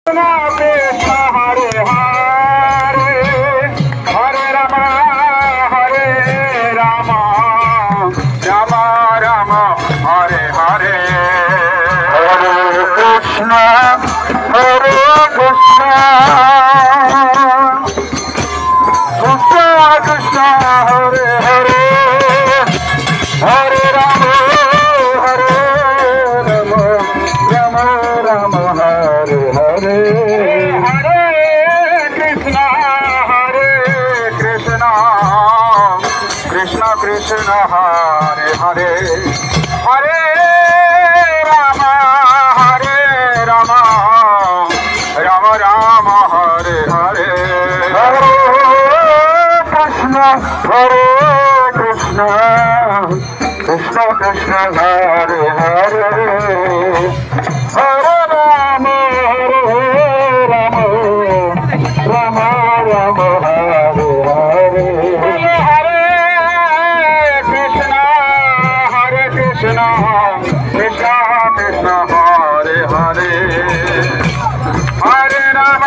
Krishna Hare Hare Hare Ram Ram Ram Hare Hare Hare Krishna Krishna Krishna Hare Hare Hare Ram Ram Ram Hare Hare Hare Krishna Krishna Krishna Hare Hare Hare Ram Ram Ram Hare Hare Hare Krishna Krishna Krishna Hare Hare Hare Ram Ram Ram Hare Hare Hare Krishna Krishna Krishna Hare Hare Hare Ram